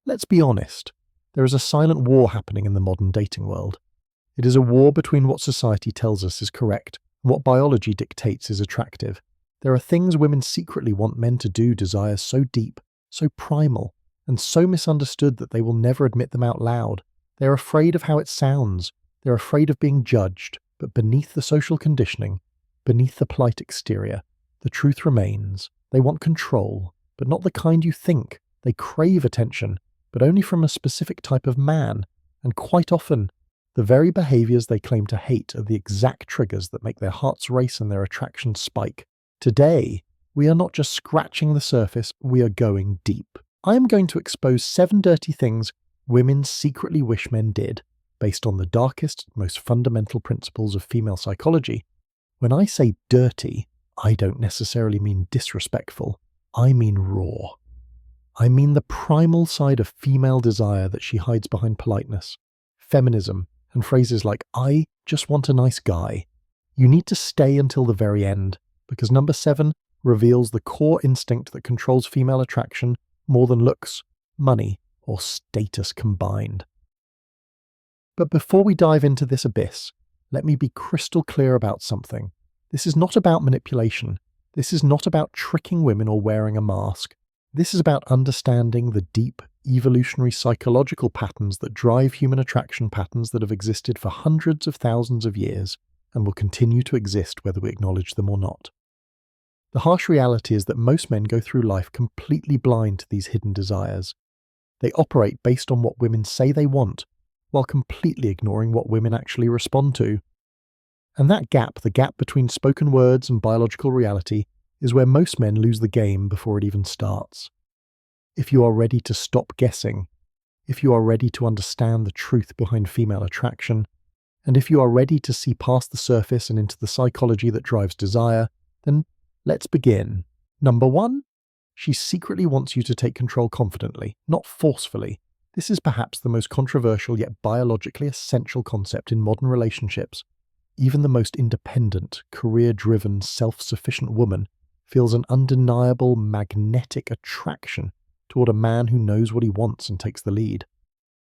Let's be honest, there is a silent war happening in the modern dating world. It is a war between what society tells us is correct and what biology dictates is attractive. There are things women secretly want men to do, desires so deep, so primal, and so misunderstood that they will never admit them out loud. They are afraid of how it sounds. They're afraid of being judged, but beneath the social conditioning, beneath the polite exterior, the truth remains. They want control, but not the kind you think. They crave attention, but only from a specific type of man, and quite often, the very behaviours they claim to hate are the exact triggers that make their hearts race and their attraction spike. Today, we are not just scratching the surface, we are going deep. I am going to expose 7 dirty things women secretly wish men did, based on the darkest, most fundamental principles of female psychology. When I say dirty, I don't necessarily mean disrespectful, I mean raw. I mean the primal side of female desire that she hides behind politeness, feminism, and phrases like, "I just want a nice guy." You need to stay until the very end, because number 7 reveals the core instinct that controls female attraction more than looks, money, or status combined. But before we dive into this abyss, let me be crystal clear about something. This is not about manipulation. This is not about tricking women or wearing a mask. This is about understanding the deep, evolutionary psychological patterns that drive human attraction patterns that have existed for hundreds of thousands of years and will continue to exist whether we acknowledge them or not. The harsh reality is that most men go through life completely blind to these hidden desires. They operate based on what women say they want, while completely ignoring what women actually respond to. And that gap, the gap between spoken words and biological reality, is where most men lose the game before it even starts. If you are ready to stop guessing, if you are ready to understand the truth behind female attraction, and if you are ready to see past the surface and into the psychology that drives desire, then let's begin. Number 1, she secretly wants you to take control confidently, not forcefully. This is perhaps the most controversial yet biologically essential concept in modern relationships. Even the most independent, career-driven, self-sufficient woman feels an undeniable magnetic attraction toward a man who knows what he wants and takes the lead.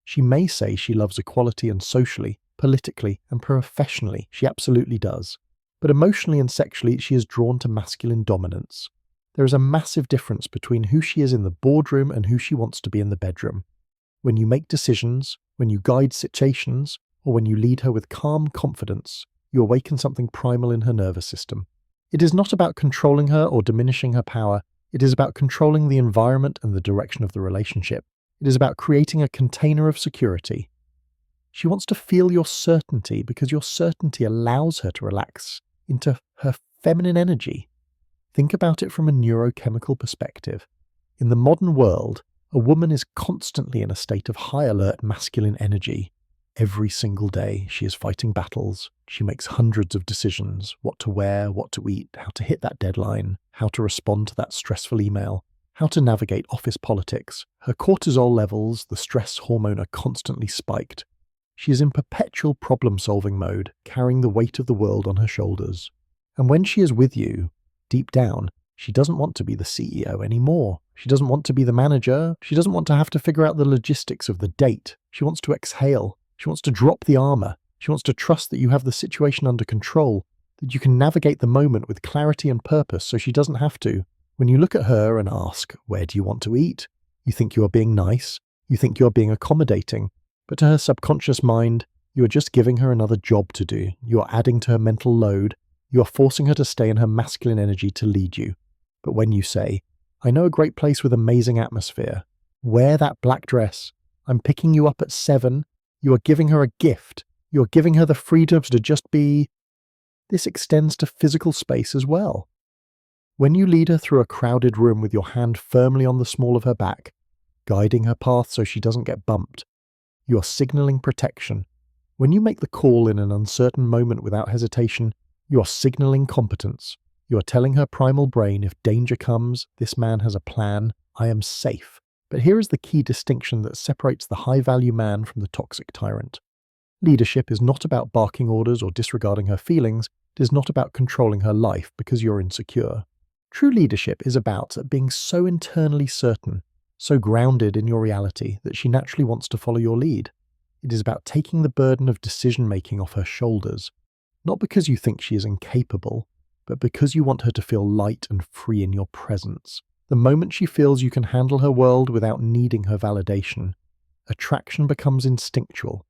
She may say she loves equality, and socially, politically, and professionally she absolutely does. But emotionally and sexually she is drawn to masculine dominance. There is a massive difference between who she is in the boardroom and who she wants to be in the bedroom. When you make decisions, when you guide situations, or when you lead her with calm confidence, you awaken something primal in her nervous system. It is not about controlling her or diminishing her power. It is about controlling the environment and the direction of the relationship. It is about creating a container of security. She wants to feel your certainty because your certainty allows her to relax into her feminine energy. Think about it from a neurochemical perspective. In the modern world, a woman is constantly in a state of high alert masculine energy. Every single day, she is fighting battles. She makes hundreds of decisions: what to wear, what to eat, how to hit that deadline, how to respond to that stressful email, how to navigate office politics. Her cortisol levels, the stress hormone, are constantly spiked. She is in perpetual problem-solving mode, carrying the weight of the world on her shoulders. And when she is with you, deep down, she doesn't want to be the CEO anymore. She doesn't want to be the manager. She doesn't want to have to figure out the logistics of the date. She wants to exhale. She wants to drop the armor. She wants to trust that you have the situation under control, that you can navigate the moment with clarity and purpose so she doesn't have to. When you look at her and ask, "Where do you want to eat?" you think you are being nice. You think you are being accommodating. But to her subconscious mind, you are just giving her another job to do. You are adding to her mental load. You are forcing her to stay in her masculine energy to lead you. But when you say, "I know a great place with amazing atmosphere. Wear that black dress. I'm picking you up at 7. You are giving her a gift. You are giving her the freedom to just be. This extends to physical space as well. When you lead her through a crowded room with your hand firmly on the small of her back, guiding her path so she doesn't get bumped, you are signaling protection. When you make the call in an uncertain moment without hesitation, you are signaling competence. You are telling her primal brain, if danger comes, this man has a plan, I am safe. But here is the key distinction that separates the high-value man from the toxic tyrant. Leadership is not about barking orders or disregarding her feelings. It is not about controlling her life because you're insecure. True leadership is about being so internally certain so grounded in your reality that she naturally wants to follow your lead. It is about taking the burden of decision-making off her shoulders, not because you think she is incapable, but because you want her to feel light and free in your presence. The moment she feels you can handle her world without needing her validation, attraction becomes instinctual.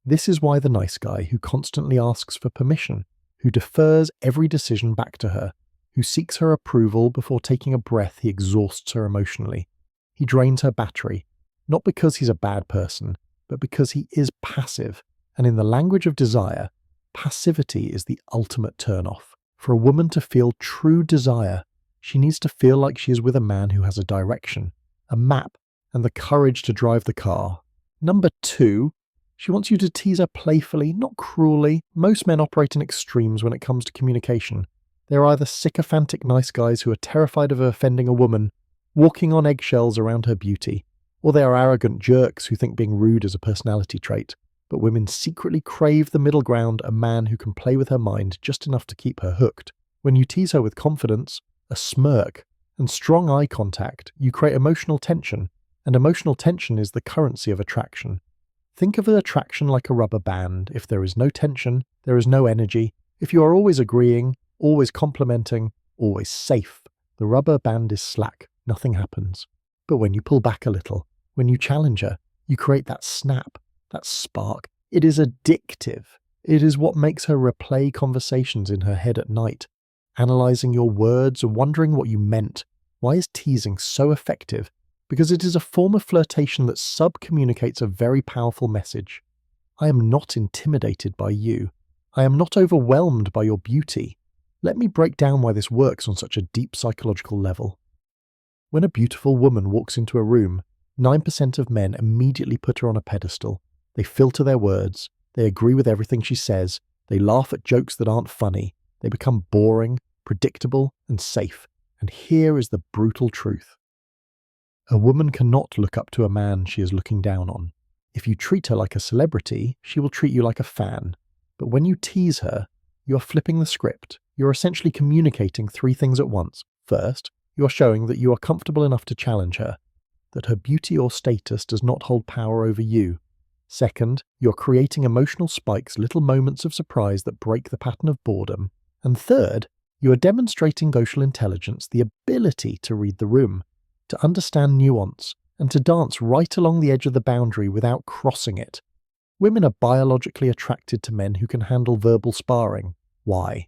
This is why the nice guy who constantly asks for permission, who defers every decision back to her, who seeks her approval before taking a breath, he exhausts her emotionally. He drains her battery, not because he's a bad person, but because he is passive. And in the language of desire, passivity is the ultimate turn-off. For a woman to feel true desire, she needs to feel like she is with a man who has a direction, a map, and the courage to drive the car. Number 2, she wants you to tease her playfully, not cruelly. Most men operate in extremes when it comes to communication. They're either sycophantic nice guys who are terrified of offending a woman, walking on eggshells around her beauty, or they are arrogant jerks who think being rude is a personality trait. But women secretly crave the middle ground, a man who can play with her mind just enough to keep her hooked. When you tease her with confidence, a smirk, and strong eye contact, you create emotional tension, and emotional tension is the currency of attraction. Think of attraction like a rubber band. If there is no tension, there is no energy. If you are always agreeing, always complimenting, always safe, the rubber band is slack, nothing happens. But when you pull back a little, when you challenge her, you create that snap, that spark. It is addictive. It is what makes her replay conversations in her head at night, analyzing your words and wondering what you meant. Why is teasing so effective? Because it is a form of flirtation that sub-communicates a very powerful message. I am not intimidated by you. I am not overwhelmed by your beauty. Let me break down why this works on such a deep psychological level. When a beautiful woman walks into a room, 9% of men immediately put her on a pedestal. They filter their words, they agree with everything she says, they laugh at jokes that aren't funny, they become boring, predictable, and safe. And here is the brutal truth. A woman cannot look up to a man she is looking down on. If you treat her like a celebrity, she will treat you like a fan. But when you tease her, you are flipping the script. You're essentially communicating 3 things at once. First, you are showing that you are comfortable enough to challenge her, that her beauty or status does not hold power over you. Second, you're creating emotional spikes, little moments of surprise that break the pattern of boredom. And third, you are demonstrating social intelligence, the ability to read the room, to understand nuance, and to dance right along the edge of the boundary without crossing it. Women are biologically attracted to men who can handle verbal sparring. Why?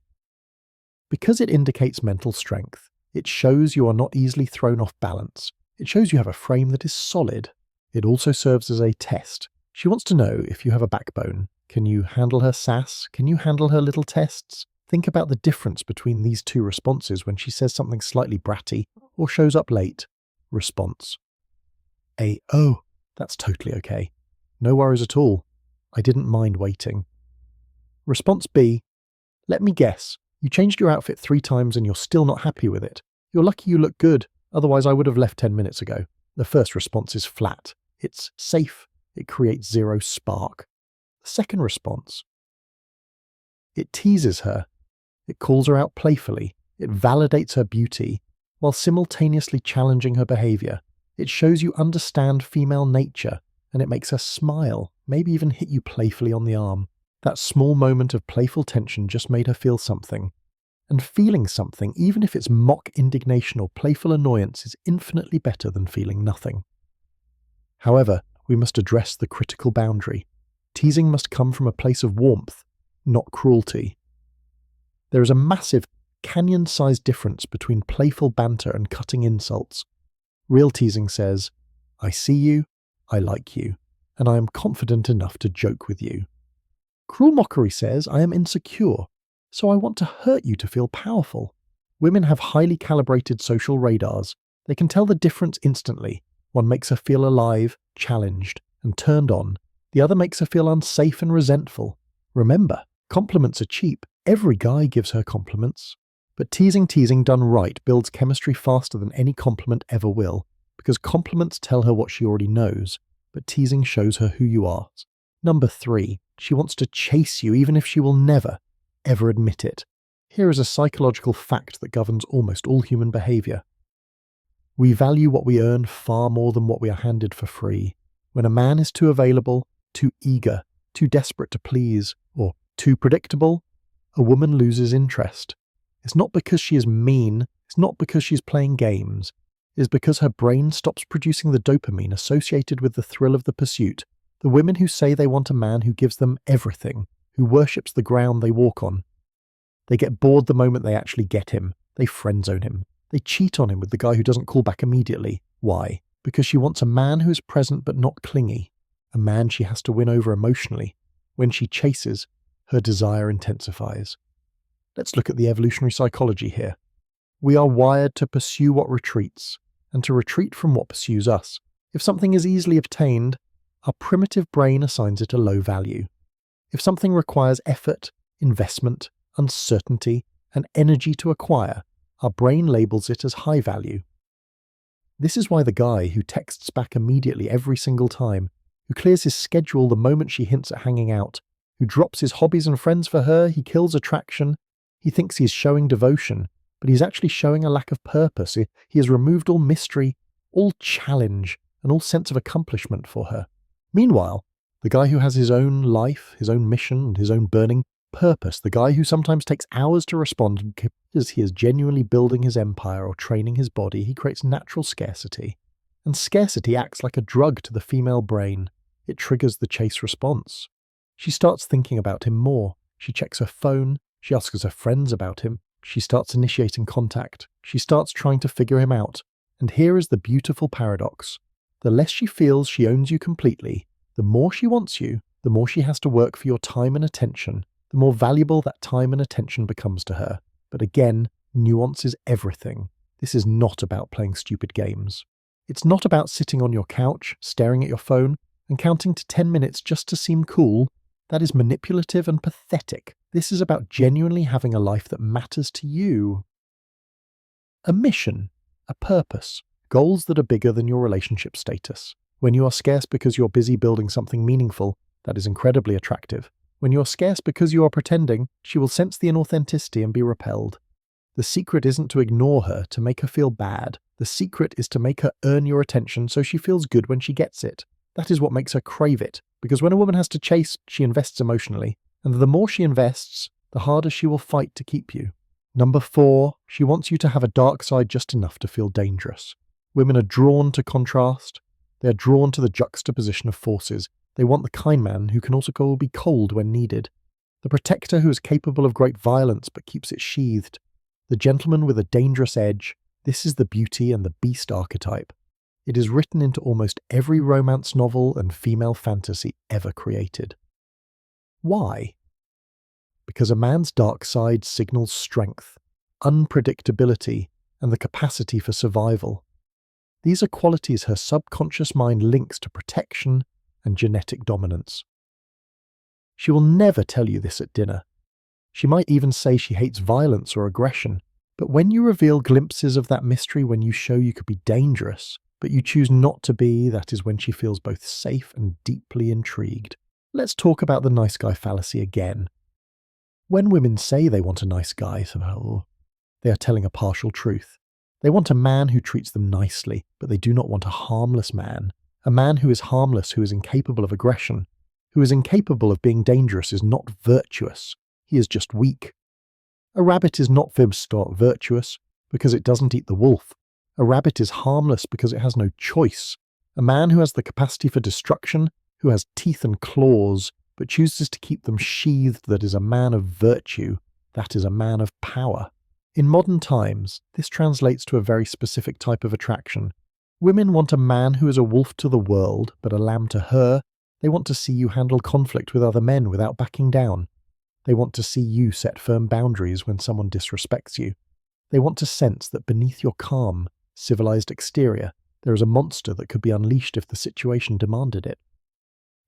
Because it indicates mental strength. It shows you are not easily thrown off balance. It shows you have a frame that is solid. It also serves as a test. She wants to know if you have a backbone. Can you handle her sass? Can you handle her little tests? Think about the difference between these 2 responses when she says something slightly bratty or shows up late. Response. A, oh, that's totally okay. No worries at all. I didn't mind waiting. Response B. Let me guess. You changed your outfit 3 times and you're still not happy with it. You're lucky you look good. Otherwise I would have left 10 minutes ago. The first response is flat. It's safe. It creates 0 spark. The second response. It teases her. It calls her out playfully. It validates her beauty, while simultaneously challenging her behavior. It shows you understand female nature, and it makes her smile, maybe even hit you playfully on the arm. That small moment of playful tension just made her feel something. And feeling something, even if it's mock indignation or playful annoyance, is infinitely better than feeling nothing. However, we must address the critical boundary. Teasing must come from a place of warmth, not cruelty. There is a massive, canyon-sized difference between playful banter and cutting insults. Real teasing says, I see you, I like you, and I am confident enough to joke with you. Cruel mockery says, I am insecure, so I want to hurt you to feel powerful. Women have highly calibrated social radars. They can tell the difference instantly. One makes her feel alive, challenged, and turned on. The other makes her feel unsafe and resentful. Remember, compliments are cheap. Every guy gives her compliments. But teasing done right builds chemistry faster than any compliment ever will, because compliments tell her what she already knows, but teasing shows her who you are. Number 3, she wants to chase you even if she will never, ever admit it. Here is a psychological fact that governs almost all human behavior. We value what we earn far more than what we are handed for free. When a man is too available, too eager, too desperate to please, or too predictable, a woman loses interest. It's not because she is mean, it's not because she's playing games. It is because her brain stops producing the dopamine associated with the thrill of the pursuit. The women who say they want a man who gives them everything, who worships the ground they walk on. They get bored the moment they actually get him. They friendzone him. They cheat on him with the guy who doesn't call back immediately. Why? Because she wants a man who is present but not clingy. A man she has to win over emotionally. When she chases, her desire intensifies. Let's look at the evolutionary psychology here. We are wired to pursue what retreats, and to retreat from what pursues us. If something is easily obtained, our primitive brain assigns it a low value. If something requires effort, investment, uncertainty, and energy to acquire, our brain labels it as high value. This is why the guy who texts back immediately every single time, who clears his schedule the moment she hints at hanging out, who drops his hobbies and friends for her, he kills attraction, he thinks he's showing devotion, but he's actually showing a lack of purpose. He has removed all mystery, all challenge, and all sense of accomplishment for her. Meanwhile, the guy who has his own life, his own mission, and his own burning purpose, the guy who sometimes takes hours to respond because he is genuinely building his empire or training his body, he creates natural scarcity. And scarcity acts like a drug to the female brain. It triggers the chase response. She starts thinking about him more. She checks her phone. She asks her friends about him. She starts initiating contact. She starts trying to figure him out. And here is the beautiful paradox. The less she feels she owns you completely, the more she wants you, the more she has to work for your time and attention, the more valuable that time and attention becomes to her. But again, nuance is everything. This is not about playing stupid games. It's not about sitting on your couch, staring at your phone, and counting to 10 minutes just to seem cool. That is manipulative and pathetic. This is about genuinely having a life that matters to you. A mission, a purpose, goals that are bigger than your relationship status. When you are scarce because you're busy building something meaningful, that is incredibly attractive. When you're scarce because you are pretending, she will sense the inauthenticity and be repelled. The secret isn't to ignore her, to make her feel bad. The secret is to make her earn your attention so she feels good when she gets it. That is what makes her crave it, because when a woman has to chase, she invests emotionally, and the more she invests, the harder she will fight to keep you. Number 4, she wants you to have a dark side just enough to feel dangerous. Women are drawn to contrast. They are drawn to the juxtaposition of forces. They want the kind man who can also be cold when needed. The protector who is capable of great violence but keeps it sheathed. The gentleman with a dangerous edge. This is the beauty and the beast archetype. It is written into almost every romance novel and female fantasy ever created. Why? Because a man's dark side signals strength, unpredictability, and the capacity for survival. These are qualities her subconscious mind links to protection and genetic dominance. She will never tell you this at dinner. She might even say she hates violence or aggression, but when you reveal glimpses of that mystery, when you show you could be dangerous, but you choose not to be, that is when she feels both safe and deeply intrigued. Let's talk about the nice guy fallacy again. When women say they want a nice guy, they are telling a partial truth. They want a man who treats them nicely, but they do not want a harmless man. A man who is harmless, who is incapable of aggression, who is incapable of being dangerous is not virtuous. He is just weak. A rabbit is not virtuous because it doesn't eat the wolf. A rabbit is harmless because it has no choice. A man who has the capacity for destruction, who has teeth and claws, but chooses to keep them sheathed, that is a man of virtue. That is a man of power. In modern times, this translates to a very specific type of attraction. Women want a man who is a wolf to the world, but a lamb to her. They want to see you handle conflict with other men without backing down. They want to see you set firm boundaries when someone disrespects you. They want to sense that beneath your calm, civilized exterior, there is a monster that could be unleashed if the situation demanded it.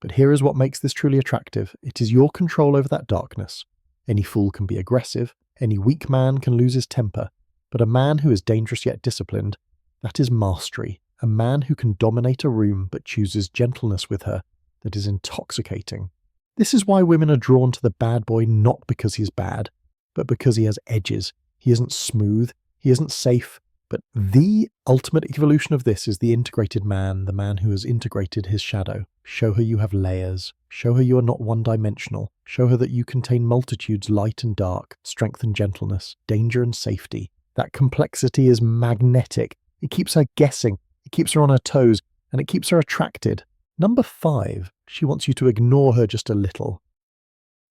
But here is what makes this truly attractive. It is your control over that darkness. Any fool can be aggressive. Any weak man can lose his temper. But a man who is dangerous yet disciplined, that is mastery. A man who can dominate a room but chooses gentleness with her, that is intoxicating. This is why women are drawn to the bad boy, not because he's bad, but because he has edges. He isn't smooth, he isn't safe, But the ultimate evolution of this is the integrated man, the man who has integrated his shadow. Show her you have layers. Show her you are not one-dimensional. Show her that you contain multitudes, light and dark, strength and gentleness, danger and safety. That complexity is magnetic. It keeps her guessing. It keeps her on her toes, and it keeps her attracted. Number 5, she wants you to ignore her just a little.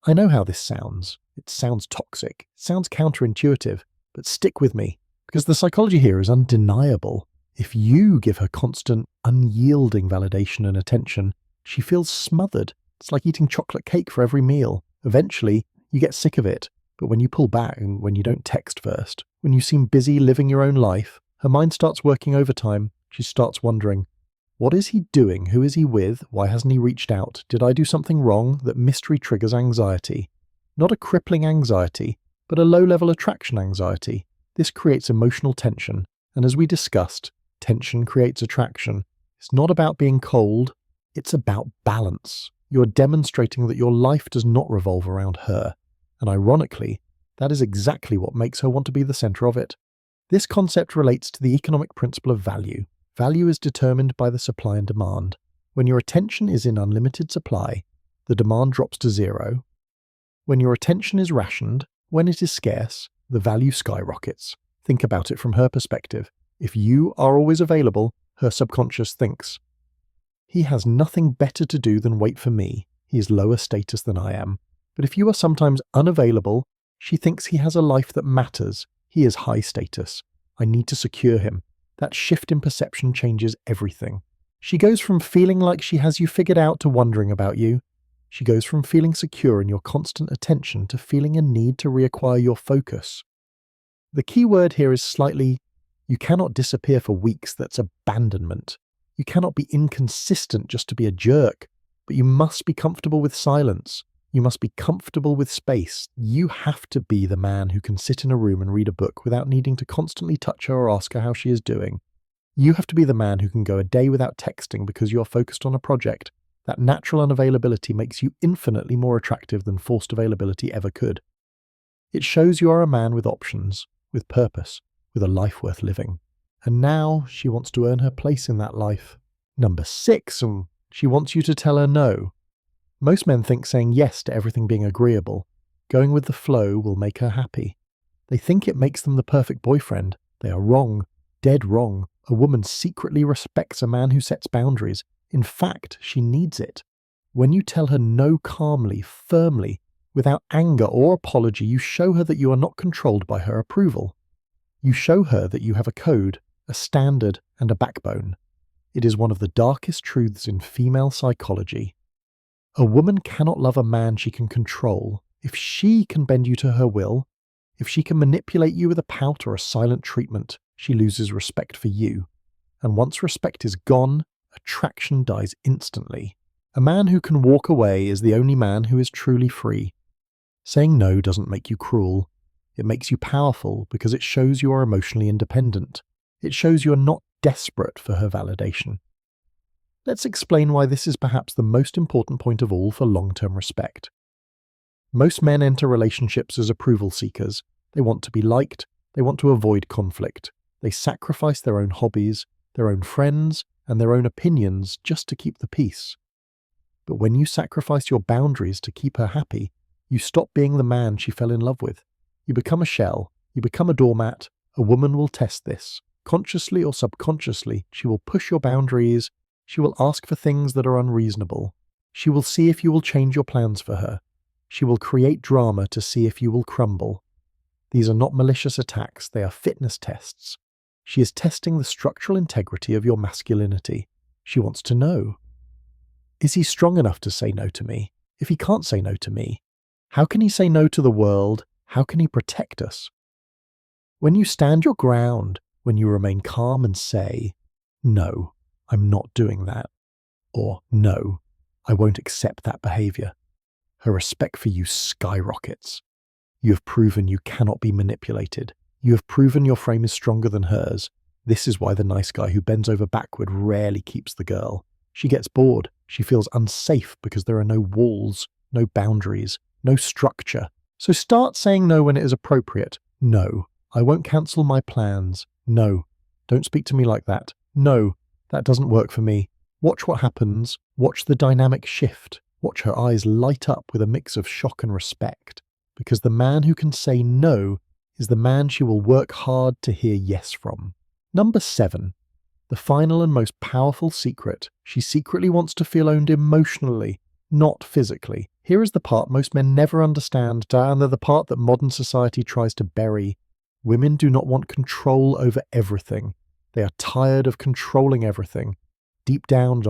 I know how this sounds. It sounds toxic. It sounds counterintuitive. But stick with me, because the psychology here is undeniable. If you give her constant, unyielding validation and attention, she feels smothered. It's like eating chocolate cake for every meal. Eventually, you get sick of it. But when you pull back and when you don't text first, when you seem busy living your own life, her mind starts working overtime. She starts wondering, what is he doing? Who is he with? Why hasn't he reached out? Did I do something wrong? That mystery triggers anxiety. Not a crippling anxiety, but a low-level attraction anxiety. This creates emotional tension, and as we discussed, tension creates attraction. It's not about being cold, it's about balance. You're demonstrating that your life does not revolve around her, and ironically, that is exactly what makes her want to be the center of it. This concept relates to the economic principle of value. Value is determined by the supply and demand. When your attention is in unlimited supply, the demand drops to 0. When your attention is rationed, when it is scarce, the value skyrockets. Think about it from her perspective. If you are always available, her subconscious thinks, he has nothing better to do than wait for me. He is lower status than I am. But if you are sometimes unavailable, she thinks he has a life that matters. He is high status. I need to secure him. That shift in perception changes everything. She goes from feeling like she has you figured out to wondering about you. She goes from feeling secure in your constant attention to feeling a need to reacquire your focus. The key word here is slightly, you cannot disappear for weeks. That's abandonment. You cannot be inconsistent just to be a jerk, but you must be comfortable with silence. You must be comfortable with space. You have to be the man who can sit in a room and read a book without needing to constantly touch her or ask her how she is doing. You have to be the man who can go a day without texting because you're focused on a project. That natural unavailability makes you infinitely more attractive than forced availability ever could. It shows you are a man with options, with purpose, with a life worth living. And now she wants to earn her place in that life. Number 6, she wants you to tell her no. Most men think saying yes to everything being agreeable, going with the flow, will make her happy. They think it makes them the perfect boyfriend. They are wrong, dead wrong. A woman secretly respects a man who sets boundaries. In fact, she needs it. When you tell her no calmly, firmly, without anger or apology, you show her that you are not controlled by her approval. You show her that you have a code, a standard, and a backbone. It is one of the darkest truths in female psychology. A woman cannot love a man she can control. If she can bend you to her will, if she can manipulate you with a pout or a silent treatment, she loses respect for you. And once respect is gone, attraction dies instantly. A man who can walk away is the only man who is truly free. Saying no doesn't make you cruel. It makes you powerful because it shows you are emotionally independent. It shows you are not desperate for her validation. Let's explain why this is perhaps the most important point of all for long-term respect. Most men enter relationships as approval seekers. They want to be liked. They want to avoid conflict. They sacrifice their own hobbies, their own friends, and their own opinions just to keep the peace. But when you sacrifice your boundaries to keep her happy, you stop being the man she fell in love with. You become a shell. You become a doormat. A woman will test this. Consciously or subconsciously, she will push your boundaries. She will ask for things that are unreasonable. She will see if you will change your plans for her. She will create drama to see if you will crumble. These are not malicious attacks, they are fitness tests. She is testing the structural integrity of your masculinity. She wants to know, is he strong enough to say no to me? If he can't say no to me, how can he say no to the world? How can he protect us? When you stand your ground, when you remain calm and say, no, I'm not doing that, or no, I won't accept that behavior, her respect for you skyrockets. You have proven you cannot be manipulated. You have proven your frame is stronger than hers. This is why the nice guy who bends over backward rarely keeps the girl. She gets bored. She feels unsafe because there are no walls, no boundaries, no structure. So start saying no when it is appropriate. No, I won't cancel my plans. No, Don't speak to me like that. No, that doesn't work for me. Watch what happens. Watch the dynamic shift. Watch her eyes light up with a mix of shock and respect. Because the man who can say no is the man she will work hard to hear yes from. Number 7. The final and most powerful secret. She secretly wants to feel owned emotionally, not physically. Here is the part most men never understand, and the part that modern society tries to bury. Women do not want control over everything. They are tired of controlling everything. Deep down,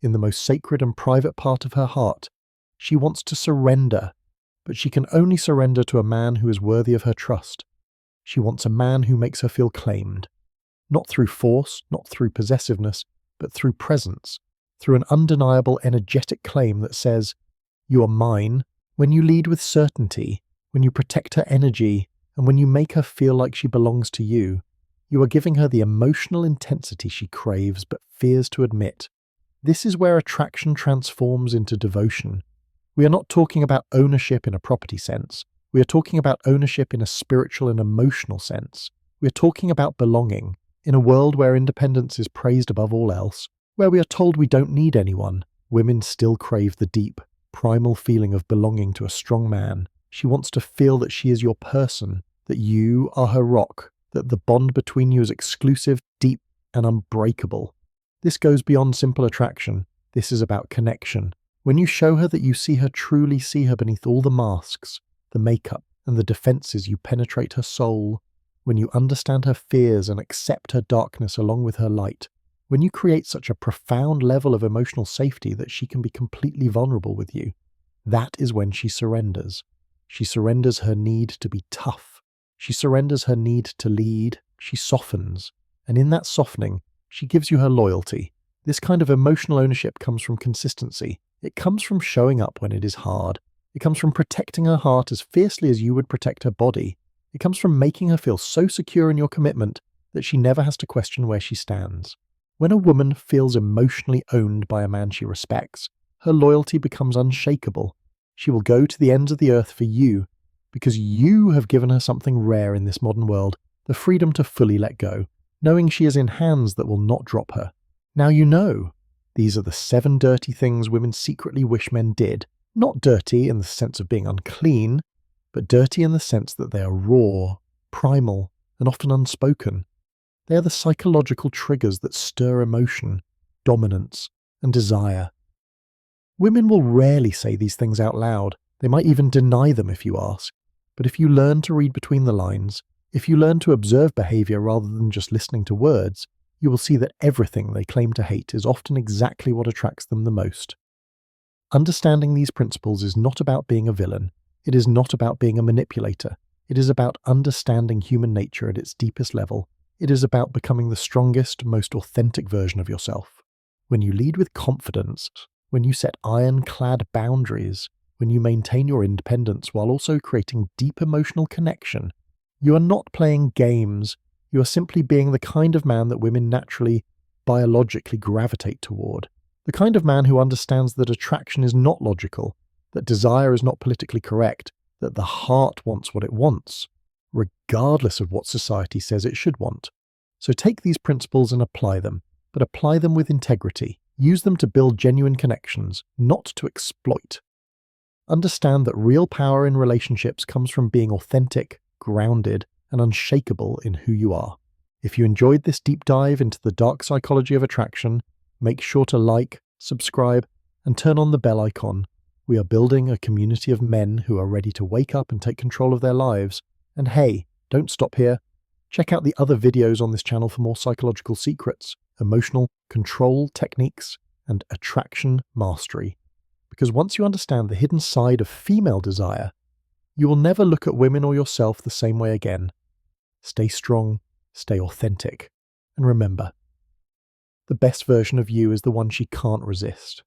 in the most sacred and private part of her heart, she wants to surrender, but she can only surrender to a man who is worthy of her trust. She wants a man who makes her feel claimed. Not through force, not through possessiveness, but through presence, through an undeniable energetic claim that says, "You are mine." When you lead with certainty, when you protect her energy, and when you make her feel like she belongs to you, you are giving her the emotional intensity she craves but fears to admit. This is where attraction transforms into devotion. We are not talking about ownership in a property sense. We are talking about ownership in a spiritual and emotional sense. We are talking about belonging. In a world where independence is praised above all else, where we are told we don't need anyone, women still crave the deep, primal feeling of belonging to a strong man. She wants to feel that she is your person, that you are her rock, that the bond between you is exclusive, deep, and unbreakable. This goes beyond simple attraction. This is about connection. When you show her that you truly see her beneath all the masks, the makeup, and the defenses, you penetrate her soul. When you understand her fears and accept her darkness along with her light, when you create such a profound level of emotional safety that she can be completely vulnerable with you, that is when she surrenders. She surrenders her need to be tough. She surrenders her need to lead. She softens. And in that softening, she gives you her loyalty. This kind of emotional ownership comes from consistency. It comes from showing up when it is hard. It comes from protecting her heart as fiercely as you would protect her body. It comes from making her feel so secure in your commitment that she never has to question where she stands. When a woman feels emotionally owned by a man she respects, her loyalty becomes unshakable. She will go to the ends of the earth for you, because you have given her something rare in this modern world, the freedom to fully let go, knowing she is in hands that will not drop her. Now you know. These are the 7 dirty things women secretly wish men did. Not dirty in the sense of being unclean, but dirty in the sense that they are raw, primal, and often unspoken. They are the psychological triggers that stir emotion, dominance, and desire. Women will rarely say these things out loud. They might even deny them if you ask. But if you learn to read between the lines, if you learn to observe behavior rather than just listening to words, you will see that everything they claim to hate is often exactly what attracts them the most. Understanding these principles is not about being a villain. It is not about being a manipulator. It is about understanding human nature at its deepest level. It is about becoming the strongest, most authentic version of yourself. When you lead with confidence, when you set ironclad boundaries, when you maintain your independence while also creating deep emotional connection, you are not playing games. You are simply being the kind of man that women naturally, biologically gravitate toward. The kind of man who understands that attraction is not logical, that desire is not politically correct, that the heart wants what it wants, regardless of what society says it should want. So take these principles and apply them, but apply them with integrity. Use them to build genuine connections, not to exploit. Understand that real power in relationships comes from being authentic, grounded, and unshakable in who you are. If you enjoyed this deep dive into the dark psychology of attraction, make sure to like, subscribe, and turn on the bell icon. We are building a community of men who are ready to wake up and take control of their lives. And hey, don't stop here. Check out the other videos on this channel for more psychological secrets, emotional control techniques, and attraction mastery. Because once you understand the hidden side of female desire, you will never look at women or yourself the same way again. Stay strong, stay authentic, and remember, the best version of you is the one she can't resist.